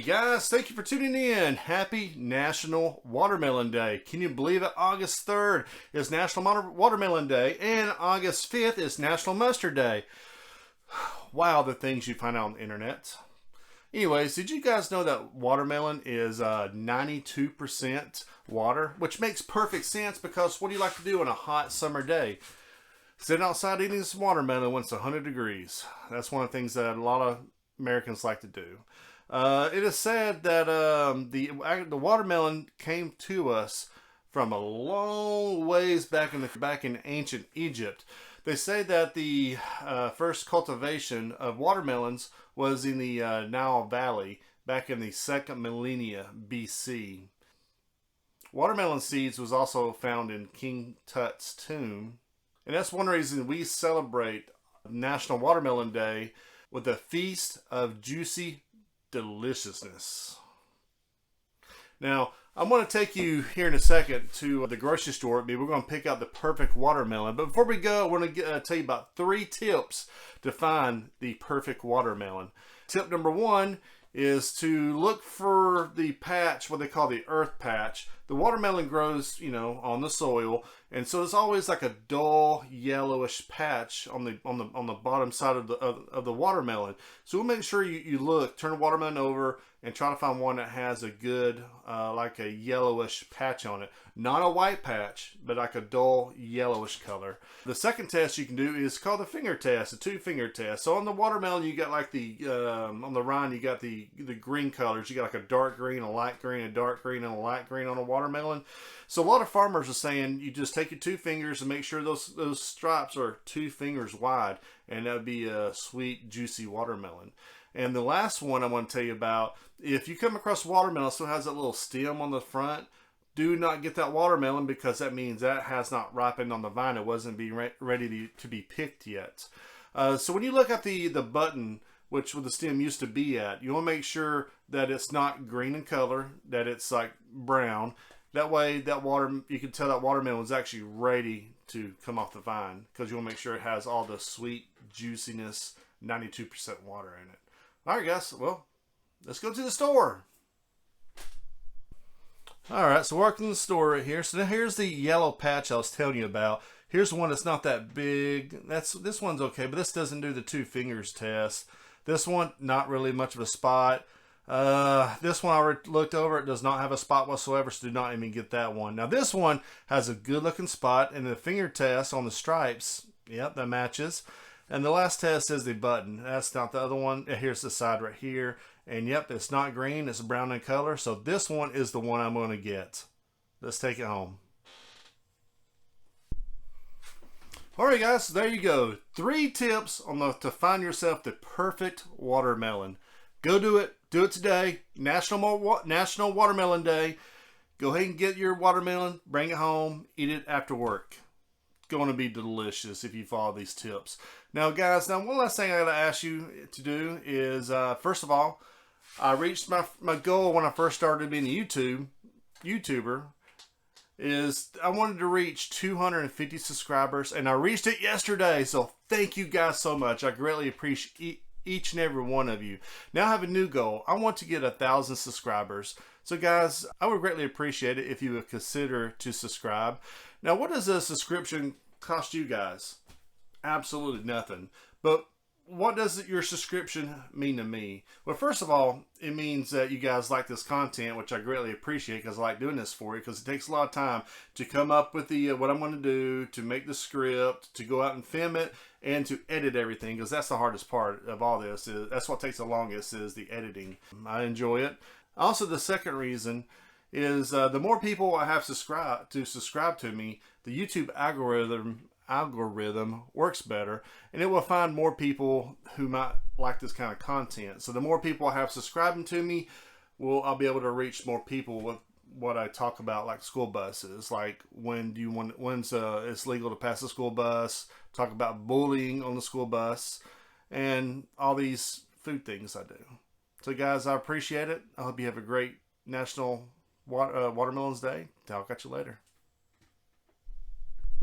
guys, thank you for tuning in. Happy National Watermelon Day. Can you believe it? August 3rd is National Watermelon Day and August 5th is National Mustard Day. Wow, the things you find out on the internet. Anyways, did you guys know that watermelon is 92% water? Which makes perfect sense because what do you like to do on a hot summer day? Sitting outside eating some watermelon when it's 100 degrees. That's one of the things that a lot of Americans like to do. It is said that the watermelon came to us from a long ways back in ancient Egypt. They say that the first cultivation of watermelons was in the Nile Valley back in the 2nd millennia BC. Watermelon seeds was also found in King Tut's tomb. And that's one reason we celebrate National Watermelon Day with a feast of juicy deliciousness. Now, I'm going to take you here in a second to the grocery store. We're going to pick out the perfect watermelon. But before we go, I want to tell you about 3 tips to find the perfect watermelon. Tip number 1 is to look for the patch, what they call the earth patch. The watermelon grows, on the soil, and so it's always like a dull yellowish patch on the bottom side of the watermelon. So we'll make sure you look, turn the watermelon over, and try to find one that has a good, like a yellowish patch on it. Not a white patch, but like a dull yellowish color. The second test you can do is called the finger test, the 2-finger test. So on the watermelon, you got like on the rind, you got the green colors. You got like a dark green, a light green, a dark green, and a light green on a watermelon. So a lot of farmers are saying you just take your 2 fingers and make sure those stripes are 2 fingers wide, and that would be a sweet, juicy watermelon. And the last one I want to tell you about, if you come across watermelon still has that little stem on the front, do not get that watermelon because that means that has not ripened on the vine. It wasn't ready to be picked yet. So when you look at the button, which the stem used to be at, you want to make sure that it's not green in color, that it's like brown. That way you can tell that watermelon is actually ready to come off the vine because you want to make sure it has all the sweet juiciness, 92% water in it. All right, guys. Well, let's go to the store. All right, so working in the store right here. So now here's the yellow patch I was telling you about. Here's one that's not that big. This one's okay, but this doesn't do the 2 fingers test. This one, not really much of a spot. This one I already looked over. It does not have a spot whatsoever, so do not even get that one. Now this one has a good looking spot, and the finger test on the stripes, yep, that matches. And the last test is the button. That's not the other one. Here's the side right here. And yep, it's not green. It's brown in color. So this one is the one I'm going to get. Let's take it home. Alright guys, so there you go. 3 tips to find yourself the perfect watermelon. Go do it. Do it today. National Watermelon Day. Go ahead and get your watermelon. Bring it home. Eat it after work. Going to be delicious if you follow these tips. Now guys, one last thing I got to ask you to do is, first of all, I reached my goal when I first started being a YouTuber, is I wanted to reach 250 subscribers, and I reached it yesterday, so thank you guys so much. I greatly appreciate each and every one of you. Now I have a new goal. I want to get 1,000 subscribers. So guys, I would greatly appreciate it if you would consider to subscribe. Now, what does a subscription cost you guys? Absolutely nothing. But what does your subscription mean to me? Well, first of all, it means that you guys like this content, which I greatly appreciate because I like doing this for you, because it takes a lot of time to come up with what I'm going to do, to make the script, to go out and film it, and to edit everything, because that's the hardest part of all this. That's what takes the longest, is the editing. I enjoy it. Also, the second reason is the more people I have subscribe to me, the YouTube algorithm works better, and it will find more people who might like this kind of content. So the more people I have subscribing to me, I'll be able to reach more people with what I talk about, like school buses, like when's it's legal to pass a school bus, talk about bullying on the school bus, and all these food things I do. So guys, I appreciate it. I hope you have a great National Watermelons Day. I'll catch you later.